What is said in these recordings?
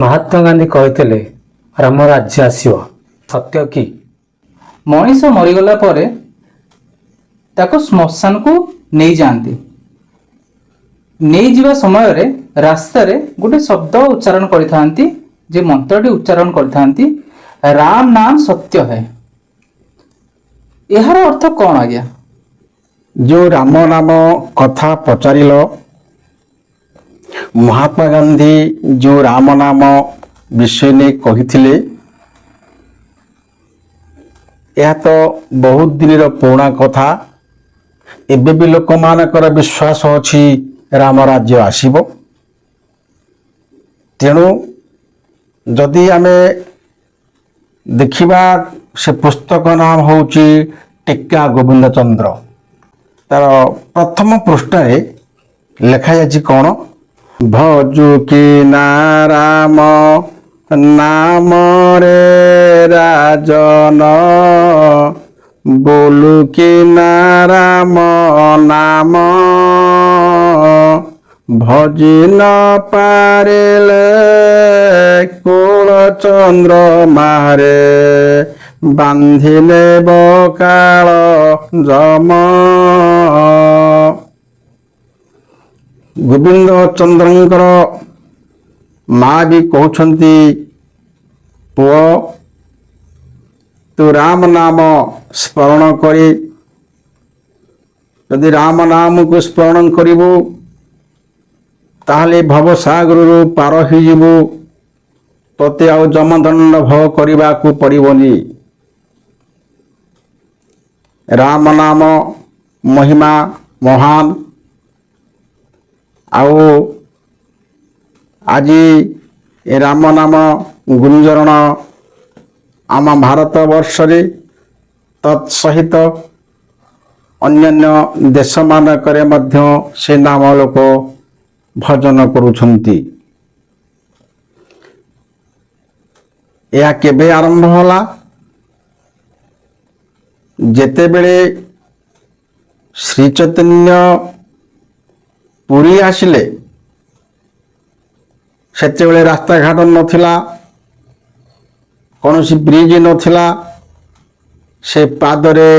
महात्मा गांधी कहते राम राज्य आसीव सत्य कि मनीष मरीगला परे ताको श्मशान को नहीं जाती नहीं जीवा समय रे रास्ता रे गोटे शब्द उच्चारण करथांती जे मंत्रटी उच्चारण करथांती राम नाम सत्य है। यार अर्थ कौन आज्ञा? जो राम नाम कथा पचारिल महात्मा गांधी जो राम नाम विषय ने कही यह तो बहुत दिन पुराणा कथा एबे भी लोक मानकर विश्वास अछि राम राज्य आसीबो। तेणु जदि आमे देखिबा से पुस्तक नाम होउची टीका गोविंद चंद्र तार प्रथम पृष्ठ लेखा जाछि कौन भजु कि नाराम नाम रे राजन बोलु कि नाराम नाम भजी न पारेले कुल चंद्र मारे बांधिले बकाल जम। गोविंद चंद्रंकर माँ भी कहते पुओ तू राम नाम स्मरण करी यदि राम नाम को स्मरण करिबू ताहले भव सागर पार होइबू तोते आउ जमदंड भव करने को पड़ोनी। राम नाम महिमा महान आउ आज राम नाम गुंजरण आम भारत वर्ष रे तत्सहित अन्यान्य देश मानकरे मध्य से नाम लोक भजन करुछंती। यह केबे आरंभ होला जेते बेले श्री चैतन्य पुरी आसिले सेते बेले रास्ता घाट नथिला कौन सी ब्रिज नथिला से पादरे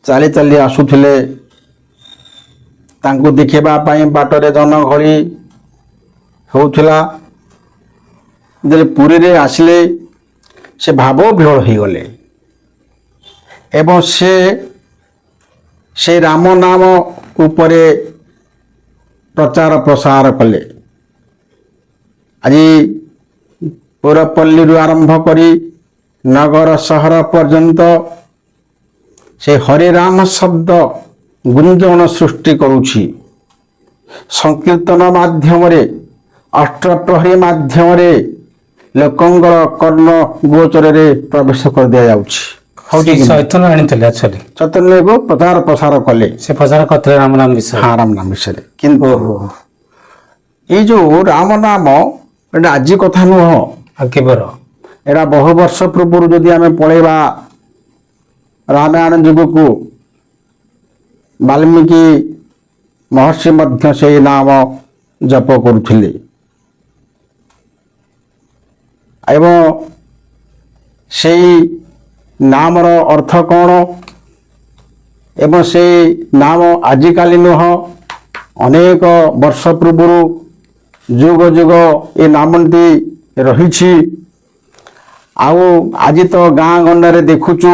चाली चाली आसुथिले तांको देखिबा पाई बाटरे जनगहली होउथिला। जे पुरी रे आसिले से भाव विहल हो गले एवं से राम नाम उपरे प्रचार प्रसार कले। आज पुरपल्ली आरंभ करी नगर सहर पर्यंत से हरे राम शब्द गुंजन सृष्टि करुछि। संकीर्तन माध्यम रे अष्टप्रहरी माध्यम रे लोकंगर कर्ण गोचर रे प्रवेश कर दिया जाउछि। चैतन्य आनिथिले एक्चुअली चैतन्य को प्रचार प्रसार कले से प्रचार करथिले राम नाम विषय। हाँ राम नाम विषय किंतु ये जो राम नाम एटा आज कथा नुह केबर एटा बहु वर्ष पूर्व जदि आमे पळेबा रामायण युग को वाल्मीकि महर्षि मध्य से नाम जप करुथिले एवं से नामर अर्थ कौन एवं से नाम आजिकाली नुह अनेक वर्ष पूर्व जुग जुग ये नामटी रही। आउ आज तो गाँ गंडारे देखुचु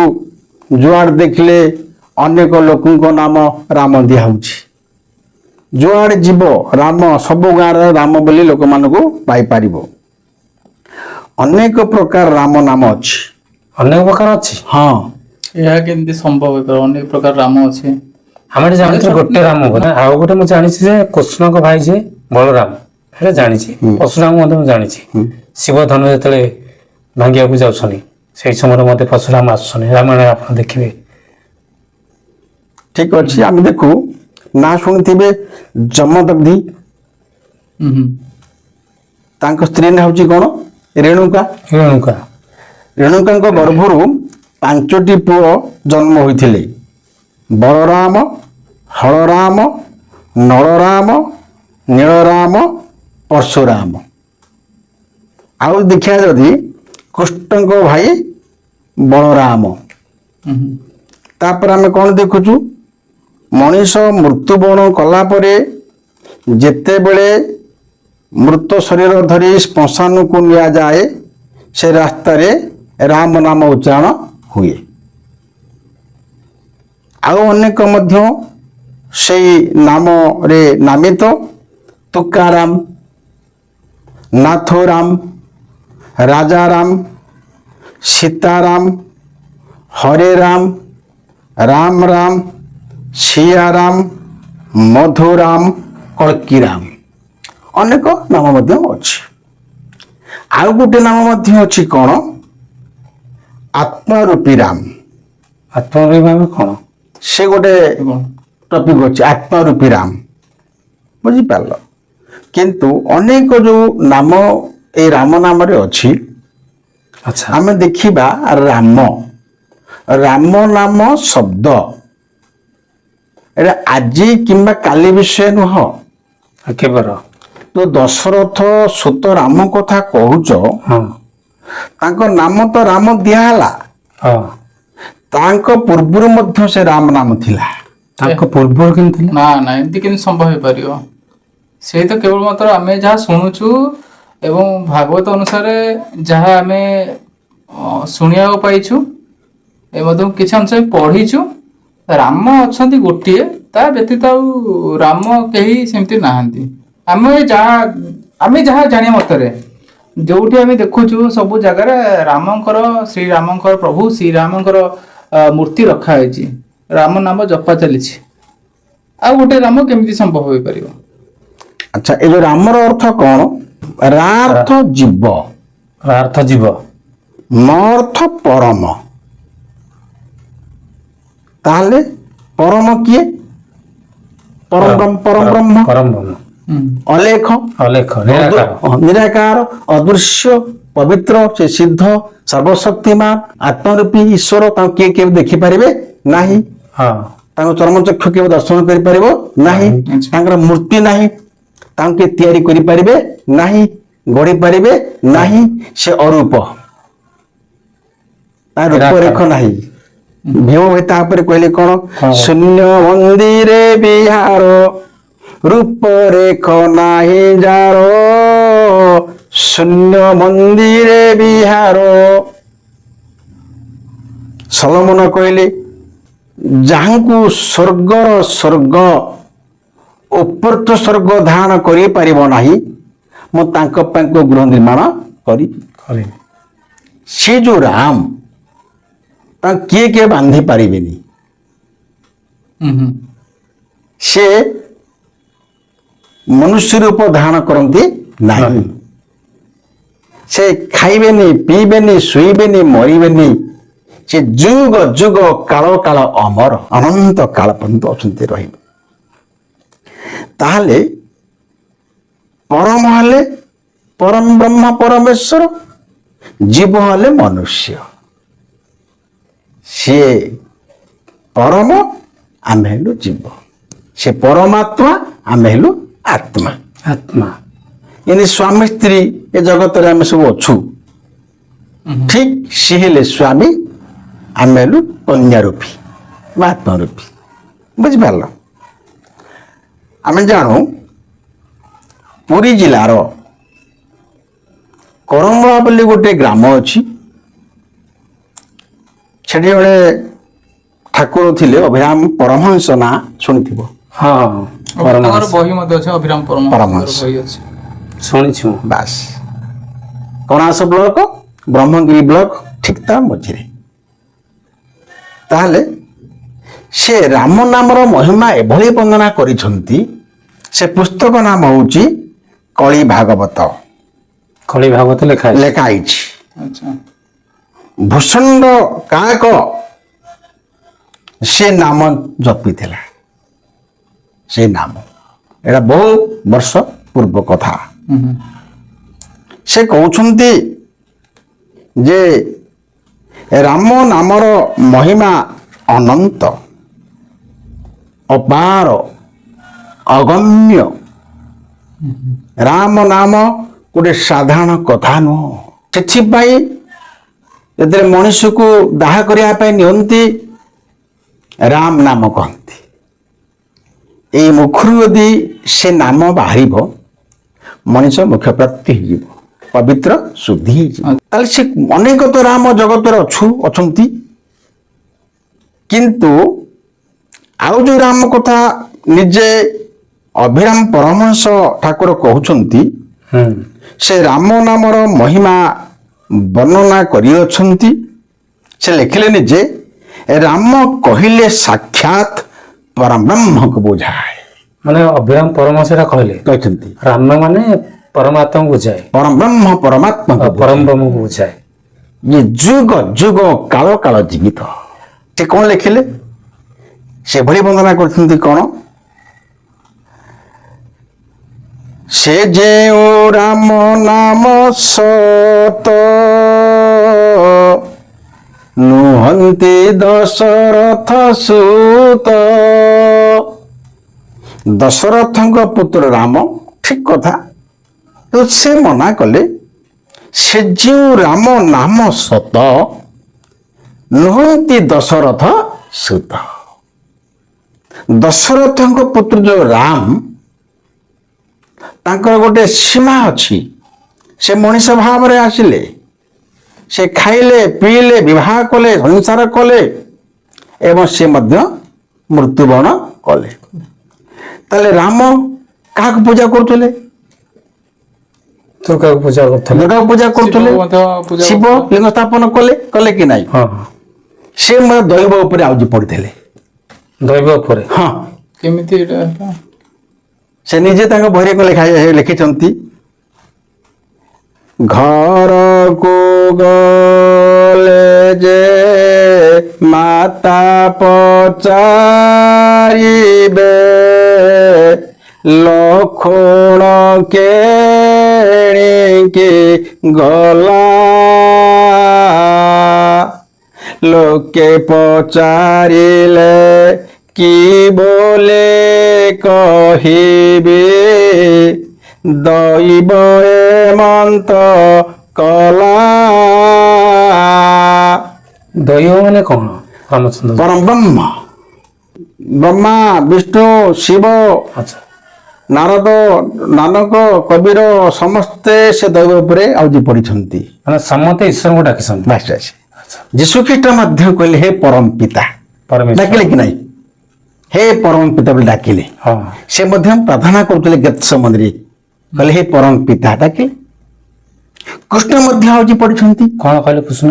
जुआड़ देखले अनेक लोकों नाम राम दिया जुआड़ जीव राम सबु गाँव राम बोली लोक मानू पाई पारिबो। अनेक प्रकार राम नाम अच्छी अनेक प्रकार अच्छी। हाँ यह केमती संभव है? अनेक प्रकार राम अच्छे आम जानी गोटे राम आउ गोटे मुझे जानी कृष्ण को भाई जे बलराम है जानी परशुराम जानी शिव धनु जो भांगिया जाऊँ से समय मत परशुराम आसुन रामायण आप देखिए। ठीक अच्छे आम देखू ना शुणी जमदग्धि स्त्री ना हूँ कौन रेणुका। रेणुका रेणुका गर्भर 5टी पुओ जन्म होते बलराम हलराम नलराम नीलराम परशुराम ଆଉ ଦେଖିବା ଯଦି କୃଷ୍ଣଙ୍କ ଭାଇ ବଳରାମ, ତାପରେ ଆମେ କଣ ଦେଖୁଛୁ, ମଣିଷ ମୃତ୍ୟୁବରଣ କଲା ପରେ ଯେତେବେଳେ ମୃତ ଶରୀର ଧରି ଶ୍ମଶାନକୁ ନିଆଯାଏ ସେ ରାସ୍ତାରେ ରାମ ନାମ ଉଚ୍ଚାରଣ ହୁଏ। ଆଉ ଅନେକ ମଧ୍ୟ ସେଇ ନାମରେ ନାମିତ ତୁକାରାମ, ନାଥୋରାମ, ରାଜାରାମ, ସୀତାରାମ, ହରେରାମ, ରାମ ରାମ, ସିଆରାମ, ମଧୁରାମ, କଳ୍କିରାମ, ଅନେକ ନାମ ମଧ୍ୟ ଅଛି। ଆଉ ଗୋଟେ ନାମ ମଧ୍ୟ ଅଛି କଣ, ଆତ୍ମାରୂପୀ ରାମ। ଆତ୍ମବିଭାଗ କଣ? ସେ ଗୋଟେ ଟପିକ ଅଛି ଆତ୍ମାରୂପୀ ରାମ, ବୁଝିପାରିଲ। କିନ୍ତୁ ଅନେକ ଯୋଉ ନାମ ଏଇ ରାମ ନାମରେ ଅଛି, ଆଚ୍ଛା ଆମେ ଦେଖିବା ରାମ, ରାମ ନାମ ଶବ୍ଦ ଏଟା ଆଜି କିମ୍ବା କାଲି ବିଷୟ ନୁହଁ। କେବଳ ତ ଦଶରଥ ସୁତ ରାମ କଥା କହୁଛ, ହଁ ତାଙ୍କ ନାମ ତ ରାମ ଦିଆହେଲା, ହଁ ତାଙ୍କ ପୂର୍ବରୁ ମଧ୍ୟ ସେ ରାମ ନାମ ଥିଲା। ତାଙ୍କ ପୂର୍ବରୁ କେମିତି ଥିଲା? ନା ନା ଏମିତି କେମିତି ସମ୍ଭବ ହେଇପାରିବ? ସେଇ ତ କେବଳ ମାତ୍ର ଆମେ ଯାହା ଶୁଣୁଛୁ ଏବଂ ଭାଗବତ ଅନୁସାରେ ଯାହା ଆମେ ଶୁଣିବାକୁ ପାଇଛୁ, ଏ ମଧ୍ୟ କିଛି ଅଂଶ ପଢିଛୁ। ରାମ ଅଛନ୍ତି ଗୋଟିଏ, ତା ବ୍ୟତୀତ ଆଉ ରାମ କେହି ସେମିତି ନାହାନ୍ତି। ଆମେ ଯାହା ଜାଣିବା ମତରେ ଯୋଉଠି ଆମେ ଦେଖୁଛୁ ସବୁ ଜାଗାରେ ରାମଙ୍କର, ଶ୍ରୀରାମଙ୍କର, ପ୍ରଭୁ ଶ୍ରୀରାମଙ୍କର ମୂର୍ତ୍ତି ରଖା ହେଇଛି, ରାମ ନାମ ଜପା ଚାଲିଛି। ଆଉ ଗୋଟେ ରାମ କେମିତି ସମ୍ଭବ ହୋଇପାରିବ? ଆଚ୍ଛା, ଏ ଯୋଉ ରାମର ଅର୍ଥ କଣ? ରା ଅର୍ଥ ଜୀବ, ଅର୍ଥ ଜୀବ, ମ ଅର୍ଥ ପରମ। ତାହେଲେ ପରମ କିଏ? ପରମ ବ୍ରହ୍ମ, ପରମ ବ୍ରହ୍ମ, ଅଲେଖ, ଅଲେଖ, ନିରାକାର, ନିରାକାର, ଅଦୃଶ୍ୟ, ପବିତ୍ର, ସେ ସିଦ୍ଧ, ସର୍ବଶକ୍ତିମାନ, ଆତ୍ମରୂପୀ ଈଶ୍ୱର। ତାଙ୍କୁ କିଏ କେବେ ଦେଖିପାରିବେ ନାହିଁ, ହଁ ତାଙ୍କ ଚର୍ମଚକ୍ଷୁ କେବେ ଦର୍ଶନ କରିପାରିବ ନାହିଁ, ତାଙ୍କର ମୂର୍ତ୍ତି ନାହିଁ, ତାଙ୍କୁ କିଏ ତିଆରି କରିପାରିବେ ନାହିଁ, ଗଢି ପାରିବେ ନାହିଁ, ସେ ଅରୂପ, ତା ରୂପରେଖ ନାହିଁ। ଭୀମ ଭାଇ ତାପରେ କହିଲେ କଣ, ଶୂନ୍ୟ ମନ୍ଦିରେ ବିହାର, ରୂପରେଖ ନାହିଁ ଯାର, ଶୂନ୍ୟ ମନ୍ଦିରେ ବିହାର। ସଲୋମନ କହିଲେ, ଯାହାଙ୍କୁ ସ୍ୱର୍ଗର ସ୍ୱର୍ଗ ଉପର୍ଥ ସ୍ୱର୍ଗ ଧାରଣ କରିପାରିବ ନାହିଁ, ମୁଁ ତାଙ୍କ ପାଇଁ ଗୃହ ନିର୍ମାଣ କରିବି। କରିବି। ସେ ଯୋଉ ରାମ, ତାଙ୍କୁ କିଏ କିଏ ବାନ୍ଧି ପାରିବେନି। ସେ ମନୁଷ୍ୟ ରୂପ ଧାରଣ କରନ୍ତି ନାହିଁ। ସେ ଖାଇବେନି, ପିଇବେନି, ଶୋଇବେନି, ମରିବେନି। ସେ ଯୁଗ ଯୁଗ କାଳ କାଳ ଅମର, ଅନନ୍ତ କାଳ ପର୍ଯ୍ୟନ୍ତ ଅଛନ୍ତି, ରହିବେ। ତାହେଲେ ପରମ ହେଲେ ପରମ ବ୍ରହ୍ମ ପରମେଶ୍ୱର, ଜୀବ ହେଲେ ମନୁଷ୍ୟ। ସିଏ ପରମ, ଆମେ ହେଲୁ ଜୀବ। ସେ ପରମାତ୍ମା, ଆମେ ହେଲୁ ଆତ୍ମା। ଆତ୍ମା ଏମିତି ସ୍ୱାମୀ ସ୍ତ୍ରୀ ଏ ଜଗତରେ ଆମେ ସବୁ ଅଛୁ, ଠିକ ସିଏ ହେଲେ ସ୍ୱାମୀ, ଆମେ ହେଲୁ କନ୍ୟା ରୂପୀ ବା ଆତ୍ମା ରୂପୀ, ବୁଝିପାରିଲ। ଆମେ ଜାଣୁ ପୁରୀ ଜିଲ୍ଲାର କରମଳା ବୋଲି ଗୋଟେ ଗ୍ରାମ ଅଛି। ସେଠି ଜଣେ ଠାକୁର ଥିଲେ, ଅଭିରାମ ପରମହଂସ, ନାଁ ଶୁଣିଥିବ। ହଁ ତାଙ୍କର ବହି ମଧ୍ୟ ଅଛି, ଅଭିରାମ ପରମହଂସଙ୍କର ବହି ଅଛି, ଶୁଣିଛୁ। ବାସ୍, କଣାସ ବ୍ଲକ, ବ୍ରହ୍ମଗିରି ବ୍ଲକ, ଠିକ ତା ମଝିରେ। ତାହେଲେ ସେ ରାମ ନାମର ମହିମା ଏଭଳି ବର୍ଣ୍ଣନା କରିଛନ୍ତି, ସେ ପୁସ୍ତକ ନାମ ହଉଛି କଳି ଭାଗବତ, କଳି ଭାଗବତ ଲେଖା ହେଇଛି। ଲେଖା ହେଇଛି। ଆଚ୍ଛା। ଭୂଷଣ୍ଡ କାୟକ ସେ ନାମ ଜପିଥିଲା, ସେ ନାମ, ଏଟା ବହୁ ବର୍ଷ ପୂର୍ବ କଥା। ସେ କହୁଛନ୍ତି ଯେ ରାମ ନାମର ମହିମା ଅନନ୍ତ, ଅପାର, ଅଗମ୍ୟ। ରାମ ନାମ ଗୋଟେ ସାଧାରଣ କଥା ନୁହଁ। ସେଥିପାଇଁ ଯେତେବେଳେ ମଣିଷକୁ ଦାହ କରିବା ପାଇଁ ନିଅନ୍ତି ରାମ ନାମ କହନ୍ତି। ଏଇ ମୁଖରୁ ଯଦି ସେ ନାମ ବାହାରିବ ମଣିଷ ମୁଖ୍ୟ ପ୍ରାପ୍ତି ହେଇଯିବ, ପବିତ୍ର ଶୁଦ୍ଧି ହେଇଯିବ। ତାହେଲେ ସେ ଅନେକ ତ ରାମ ଜଗତରେ ଅଛନ୍ତି, କିନ୍ତୁ ଆଉ ଯୋଉ ରାମ କଥା ନିଜେ ଅଭିରାମ ପରମହଂସ ଠାକୁର କହୁଛନ୍ତି, ସେ ରାମ ନାମର ମହିମା ବର୍ଣ୍ଣନା କରିଅଛନ୍ତି। ସେ ଲେଖିଲେନି ଯେ ରାମ କହିଲେ ସାକ୍ଷାତ ପରବ୍ରହ୍ମକୁ ବୁଝାଏ। ମାନେ ଅଭିରାମ ପରମହଂସଟା କହିଛନ୍ତି ରାମ ମାନେ ପରମାତ୍ମାକୁ ବୁଝାଏ, ପରବ୍ରହ୍ମ ପରମାତ୍ମାକୁ ବୁଝାଏ। ପରମ ବ୍ରହ୍ମକୁ ବୁଝାଏ। ଇଏ ଯୁଗ ଯୁଗ କାଳ କାଳ ଜୀବିତ। ସେ କଣ ଲେଖିଲେ? ସେଭଳି ବନ୍ଦନା କରୁଛନ୍ତି କଣ? ସେ ଯେଉଁ ରାମ ନାମ ସତ ନୁହନ୍ତି ଦଶରଥ ସୁତ। ଦଶରଥଙ୍କ ପୁତ୍ର ରାମ, ଠିକ କଥା। ତ ସେ ମନା କଲେ ସେ ଯେଉଁ ରାମ ନାମ ସତ ନୁହନ୍ତି ଦଶରଥ ସୁତ। ଦଶରଥଙ୍କ ପୁତ୍ର ଯୋଉ ରାମ, ତାଙ୍କର ଗୋଟେ ସୀମା ଅଛି। ସେ ମଣିଷ ଭାବରେ ଆସିଲେ, ସେ ଖାଇଲେ ପିଇଲେ ବିବାହ କଲେ ସଂସାର କଲେ ଏବଂ ସେ ମଧ୍ୟ ମୃତ୍ୟୁବରଣ କଲେ। ତାହେଲେ ରାମ କାହାକୁ ପୂଜା କରୁଥିଲେ? ଦୁର୍ଗାକୁ ପୂଜା କରୁଥିଲେ। ଦୁର୍ଗାକୁ ପୂଜା କରୁଥିଲେ। ଶିବ ମଧ୍ୟ ପୂଜା ଶିବ କରୁଥିଲେ। ଲିଙ୍ଗ ସ୍ଥାପନ କଲେ କି ନାହିଁ? ହଁ, ସେ ମଧ୍ୟ ଦୈବ ଉପରେ ଆଉଜି ପଡ଼ିଥିଲେ। ଦୈବ ଉପରେ। ହଁ, କେମିତି ଏଇଟା ହେଲା? ସେ ନିଜେ ତାଙ୍କ ବହିରେ ଲେଖିଛନ୍ତି, ଘରକୁ ଗଲେ ଯେ ମାତା ପଚାରିବେ ଲକ୍ଷ୍ମଣ କେଣିକି ଗଲା। ଲୋକେ ପଚାରିଲେ କି ବୋଲେ କହିବି ଦୈବ ଏମନ୍ତ କଲା। ଦୈବ ମାନେ କଣ? ରାମଚନ୍ଦ୍ର ପରବ୍ରହ୍ମ, ବ୍ରହ୍ମା ବିଷ୍ଣୁ ଶିବ ଆଚ୍ଛା, ନାରଦ ନାନକ କବିର ସମସ୍ତେ ସେ ଦୈବ ଉପରେ ଆଉଜି ପଡ଼ିଛନ୍ତି। ମାନେ ସମସ୍ତେ ଈଶ୍ୱରଙ୍କୁ ଡାକିଛନ୍ତି। ବାସ୍ ବାସ୍। ଯୀଶୁଖ୍ରୀଷ୍ଟ ମଧ୍ୟ କହିଲେ ହେ ପରମ ପିତା, ପରମେଶ୍ୱର। ଡାକିଲେ କି ନାହିଁ? ହେ ପରମ ପିତା ବୋଲି ଡାକିଲେ। ହଁ, ସେ ମଧ୍ୟ ପ୍ରାର୍ଥନା କରୁଥିଲେ ଗେତ୍ସେମନୀରେ, କହିଲେ ହେ ପରମ ପିତା ଡାକିଲେ। କୃଷ୍ଣ ମଧ୍ୟ ଆଉଜି ପଡ଼ିଛନ୍ତି। କଣ କହିଲେ କୃଷ୍ଣ?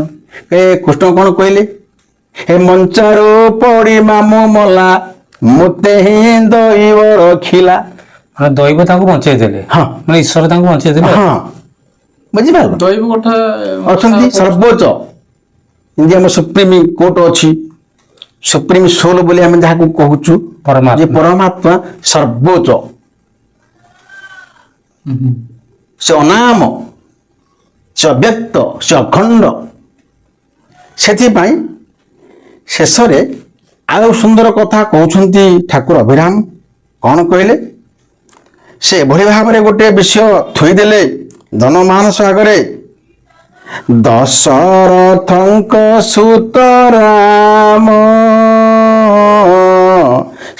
କୃଷ୍ଣ କଣ କହିଲେ? ହେ ମଞ୍ଚାରୁ ପଡ଼ି ମାମୁଁ ମଲା ମୋତେ ହିଁ ଦୈବ ରଖିଲା। ମାନେ ଦୈବ ତାଙ୍କୁ ବଞ୍ଚେଇ ଦେଲେ। ହଁ। ମାନେ ଈଶ୍ୱର ତାଙ୍କୁ ବଞ୍ଚେଇ ଦେଲେ। ହଁ, ବୁଝିପାରିଲ? ଦୈବ କଥା ଅଛନ୍ତି ସର୍ବୋଚ୍ଚ। ଯେମିତି ଆମ ସୁପ୍ରିମ କୋର୍ଟ ଅଛି, ସୁପ୍ରିମ ସୋଲ ବୋଲି ଆମେ ଯାହାକୁ କହୁଛୁ, ପରମାତ୍ମା। ଯେ ପରମାତ୍ମା ସର୍ବୋଚ୍ଚ, ସେ ଅନାମ, ସେ ଅବ୍ୟକ୍ତ, ସେ ଅଖଣ୍ଡ। ସେଥିପାଇଁ ଶେଷରେ ଆଉ ସୁନ୍ଦର କଥା କହୁଛନ୍ତି ଠାକୁର ଅଭିରାମ। କଣ କହିଲେ? ସେ ଏଭଳି ଭାବରେ ଗୋଟେ ବିଷୟ ଥୋଇଦେଲେ ଜନମାନସ ଆଗରେ, ଦଶରଥଙ୍କ ସୁତ ରାମ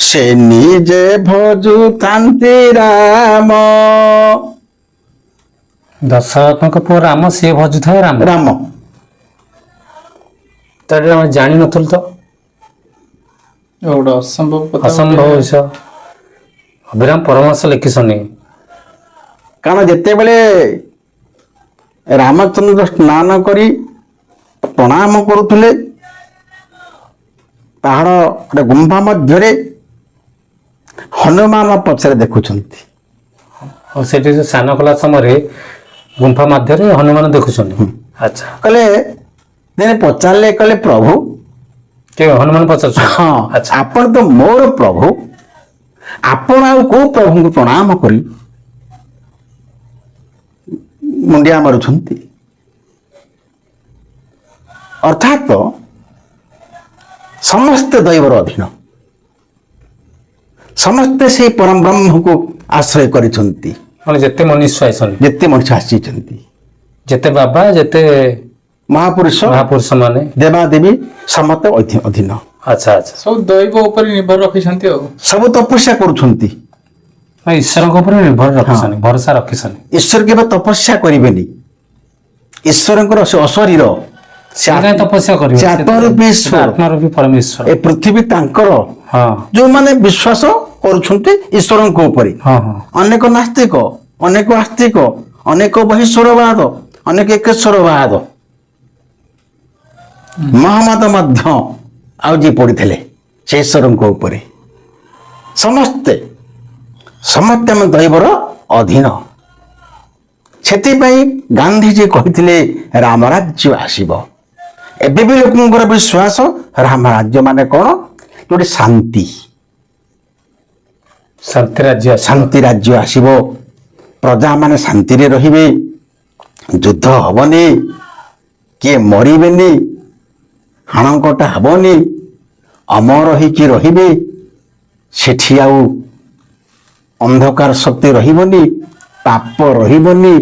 ସେ ନିଜେ ଭଜୁଥାନ୍ତି ରାମ। ଦଶରଥଙ୍କ ପୁଅ ରାମ, ସିଏ ଭଜୁଥାଏ ରାମ। ରାମ ତାହେଲେ ଆମେ ଜାଣିନଥିଲୁ ତ, ଗୋଟେ ଅସମ୍ଭବ କଥା। ଅସମ୍ଭବ ବିଷୟ। ଅଭିରାମ ପରମହଂସ ଲେଖିଛନ୍ତି। କାରଣ ଯେତେବେଳେ ରାମଚନ୍ଦ୍ର ସ୍ନାନ କରି ପ୍ରଣାମ କରୁଥିଲେ, ପାହାଡ଼ ଗୋଟେ ଗୁମ୍ଫା ମଧ୍ୟରେ ହନୁମାନ ପଛରେ ଦେଖୁଛନ୍ତି। ଆଉ ସେଠି ଯୋଉ ସ୍ନାନ କଲା ସମୟରେ ଗୁମ୍ଫା ମଧ୍ୟରେ ହନୁମାନ ଦେଖୁଛନ୍ତି। ଆଚ୍ଛା, କହିଲେ ଦିନେ ପଚାରିଲେ, କହିଲେ ପ୍ରଭୁ, କିଏ ହନୁମାନ ପଚାରୁଛନ୍ତି? ହଁ ଆଚ୍ଛା, ଆପଣ ତ ମୋର ପ୍ରଭୁ, ଆପଣ ଆଉ କୋଉ ପ୍ରଭୁଙ୍କୁ ପ୍ରଣାମ କରି ମୁଣ୍ଡିଆ ମାରୁଛନ୍ତି? ଅର୍ଥାତ ସମସ୍ତେ ଦୈବର ଅଧୀନ, ସମସ୍ତେ ସେଇ ପରମ ବ୍ରହ୍ମକୁ ଆଶ୍ରୟ କରିଛନ୍ତି। ମାନେ ଯେତେ ମନୁଷ୍ୟ ଆଇସନି, ଯେତେ ମଣିଷ ଆସିଛନ୍ତି, ଯେତେ ବାବା ଯେତେ ମହାପୁରୁଷ ମହାପୁରୁଷ ମାନେ। ଦେବାଦେବୀ ସମସ୍ତେ ଅଧୀନ। ଆଚ୍ଛା ଆଚ୍ଛା। ସବୁ ଦୈବ ଉପରେ ନିର୍ଭର ରଖିଛନ୍ତି ଆଉ। ସବୁ ତପସ୍ୟା କରୁଛନ୍ତି। ଈଶ୍ୱରଙ୍କ ଉପରେ ନିର୍ଭର ରଖିସନି, ଭରସା ରଖିସନି। ଈଶ୍ୱର କେବେ ତପସ୍ୟା କରିବେନି। ଈଶ୍ୱରଙ୍କର ସେ ଅଶରୀର, ସେ କାହିଁ ତପସ୍ୟା କରିବେ? ସେ ଆତ୍ମରୂପୀ ସେଟା ଈଶ୍ୱର, ଆତ୍ମାରୂପୀ ପରମେଶ୍ୱର। ଏ ପୃଥିବୀ ତାଙ୍କର। ହଁ ଯୋଉମାନେ ବିଶ୍ୱାସ କରୁଛନ୍ତି ଈଶ୍ୱରଙ୍କ ଉପରେ। ହଁ ହଁ। ଅନେକ ନାସ୍ତିକ, ଅନେକ ଆସ୍ତିକ, ଅନେକ ବହିଶ୍ୱରବାଦ, ଅନେକ ଏକେଶ୍ୱରବାଦ, ମହମ୍ମଦ ମଧ୍ୟ ଆଉ ଯିଏ ପଡ଼ିଥିଲେ ସେ ଈଶ୍ୱରଙ୍କ ଉପରେ। ସମସ୍ତେ ସମସ୍ତେ ଆମ ଦୈବର ଅଧୀନ। ସେଥିପାଇଁ ଗାନ୍ଧୀଜୀ କହିଥିଲେ ରାମରାଜ୍ୟ ଆସିବ। ଏବେ ବି ଲୋକଙ୍କର ବିଶ୍ୱାସ ରାମରାଜ୍ୟ ମାନେ କଣ? ଗୋଟେ ଶାନ୍ତି, ଶାନ୍ତି ରାଜ୍ୟ ଆସିବ। ଶାନ୍ତି ରାଜ୍ୟ ଆସିବ। ପ୍ରଜାମାନେ ଶାନ୍ତିରେ ରହିବେ, ଯୁଦ୍ଧ ହବନି, କିଏ ମରିବେନି, ହାଣକଟା ହବନି, ଅମର ହେଇକି ରହିବେ। ସେଠି ଆଉ ଅନ୍ଧକାର ଶକ୍ତି ରହିବନି, ପାପ ରହିବନି,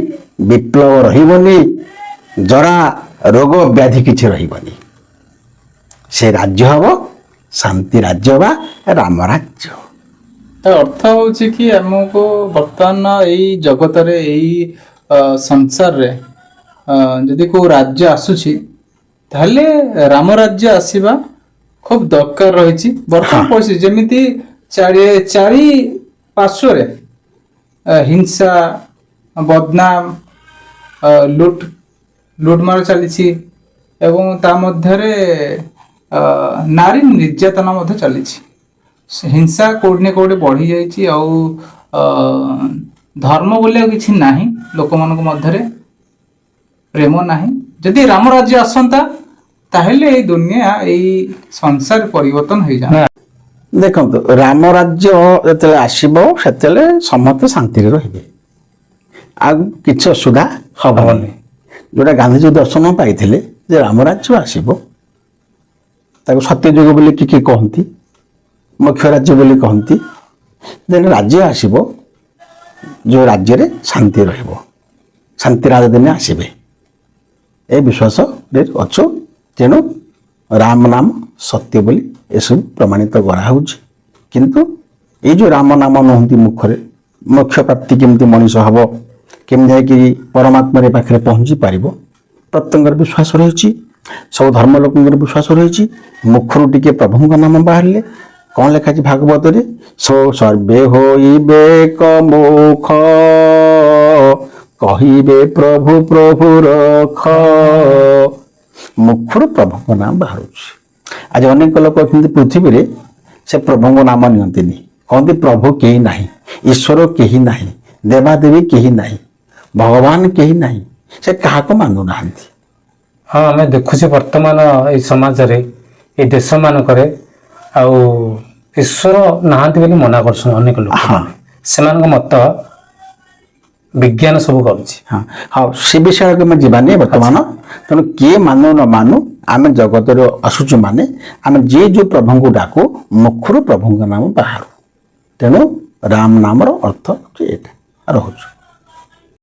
ବିପ୍ଳବ ରହିବନି, ଜରା ରୋଗ ବ୍ୟାଧି କିଛି ରହିବନି। ସେ ରାଜ୍ୟ ହବ ଶାନ୍ତି ରାଜ୍ୟ ବା ରାମରାଜ୍ୟ। ତା ଅର୍ଥ ହଉଛି କି ଆମକୁ ବର୍ତ୍ତମାନ ଏଇ ଜଗତରେ ଏଇ ସଂସାରରେ ଯଦି କୋଉ ରାଜ୍ୟ ଆସୁଛି ତାହେଲେ ରାମ ରାଜ୍ୟ ଆସିବା ଖୁବ ଦରକାର ରହିଛି ବର୍ତ୍ତମାନ ପରିସ୍ଥିତି। ଯେମିତି ଚାରି ପାର୍ଶ୍ୱରେ ହିଂସା, ବଦନାମ, ଲୁଟମାର ଚାଲିଛି ଏବଂ ତା ମଧ୍ୟରେ ନାରୀ ନିର୍ଯାତନା ମଧ୍ୟ ଚାଲିଛି। ହିଂସା କୋଉଠି ନା କୋଉଠି ବଢି ଯାଇଛି ଆଉ ଧର୍ମ ବୋଲି ଆଉ କିଛି ନାହିଁ ଲୋକମାନଙ୍କ ମଧ୍ୟରେ, ପ୍ରେମ ନାହିଁ। ଯଦି ରାମ ରାଜ୍ୟ ଆସନ୍ତା ତାହେଲେ ଏଇ ଦୁନିଆ ଏଇ ସଂସାର ପରିବର୍ତ୍ତନ ହେଇଯାନ୍ତା। ଦେଖନ୍ତୁ, ରାମ ରାଜ୍ୟ ଯେତେବେଳେ ଆସିବ ସେତେବେଳେ ସମସ୍ତେ ଶାନ୍ତିରେ ରହିବେ, ଆଉ କିଛି ଅସୁବିଧା ହବନି। ଯୋଉଟା ଗାନ୍ଧୀଜୀ ଦର୍ଶନ ପାଇଥିଲେ ଯେ ରାମ ରାଜ୍ୟ ଆସିବ, ତାକୁ ସତ୍ୟଯୁଗ ବୋଲି କିଏ କହନ୍ତି, ମୁଖ୍ୟ ରାଜ୍ୟ ବୋଲି କହନ୍ତି। ଯେନ୍ ରାଜ୍ୟ ଆସିବ ଯୋଉ ରାଜ୍ୟରେ ଶାନ୍ତି ରହିବ, ଶାନ୍ତି ରାଜଧାନୀ ଆସିବେ, ଏ ବିଶ୍ୱାସରେ ଅଛୁ। ତେଣୁ ରାମ ନାମ ସତ୍ୟ ବୋଲି ଏସବୁ ପ୍ରମାଣିତ କରାହଉଛି। କିନ୍ତୁ ଏଇ ଯୋଉ ରାମ ନାମ ନୁହନ୍ତି ମୁଖରେ, ମୋକ୍ଷ ପ୍ରାପ୍ତି କେମିତି ମଣିଷ ହବ, କେମିତି ଯାଇକି ପରମାତ୍ମାରେ ପାଖରେ ପହଞ୍ଚି ପାରିବ, ପ୍ରତ୍ୟେକଙ୍କର ବିଶ୍ୱାସ ରହିଛି, ସବୁ ଧର୍ମ ଲୋକଙ୍କର ବିଶ୍ୱାସ ରହିଛି। ମୁଖରୁ ଟିକେ ପ୍ରଭୁଙ୍କ ନାମ ବାହାରିଲେ କଣ ଲେଖାଛି ଭାଗବତରେ, ସର୍ବେ ହୋଇବେ କମୁଖ କହିବେ ପ୍ରଭୁ ପ୍ରଭୁ ରଖ। ମୁଖରୁ ପ୍ରଭୁଙ୍କ ନାମ ବାହାରୁଛି। ଆଜି ଅନେକ ଲୋକ ଅଛନ୍ତି ପୃଥିବୀରେ ସେ ପ୍ରଭୁଙ୍କ ନାମ ନିଅନ୍ତିନି, କହନ୍ତି ପ୍ରଭୁ କେହି ନାହିଁ, ଈଶ୍ୱର କେହି ନାହିଁ, ଦେବାଦେବୀ କେହି ନାହିଁ, ଭଗବାନ କେହି ନାହିଁ। ସେ କାହାକୁ ମାନୁନାହାନ୍ତି। ହଁ, ଆମେ ଦେଖୁଛେ ବର୍ତ୍ତମାନ ଏଇ ସମାଜରେ, ଏଇ ଦେଶ ମାନଙ୍କରେ ଆଉ ଈଶ୍ୱର ନାହାନ୍ତି ବୋଲି ମନା କରୁଛନ୍ତି ଅନେକ ଲୋକ। ସେମାନଙ୍କ ମତ ବିଜ୍ଞାନ ସବୁ କରୁଛି। ହଁ ହଉ, ସେ ବିଷୟକୁ ଆମେ ଯିବାନି ବର୍ତ୍ତମାନ। ତେଣୁ କିଏ ମାନୁ ନ ମାନୁ, ଆମେ ଜଗତରେ ଆସୁଛୁ ମାନେ ଆମେ ଯିଏ ଯୋଉ ପ୍ରଭୁଙ୍କୁ ଡାକୁ ମୁଖରୁ ପ୍ରଭୁଙ୍କ ନାମ ବାହାରୁ। ତେଣୁ ରାମ ନାମର ଅର୍ଥ ଏଇଟା ରହୁଛୁ।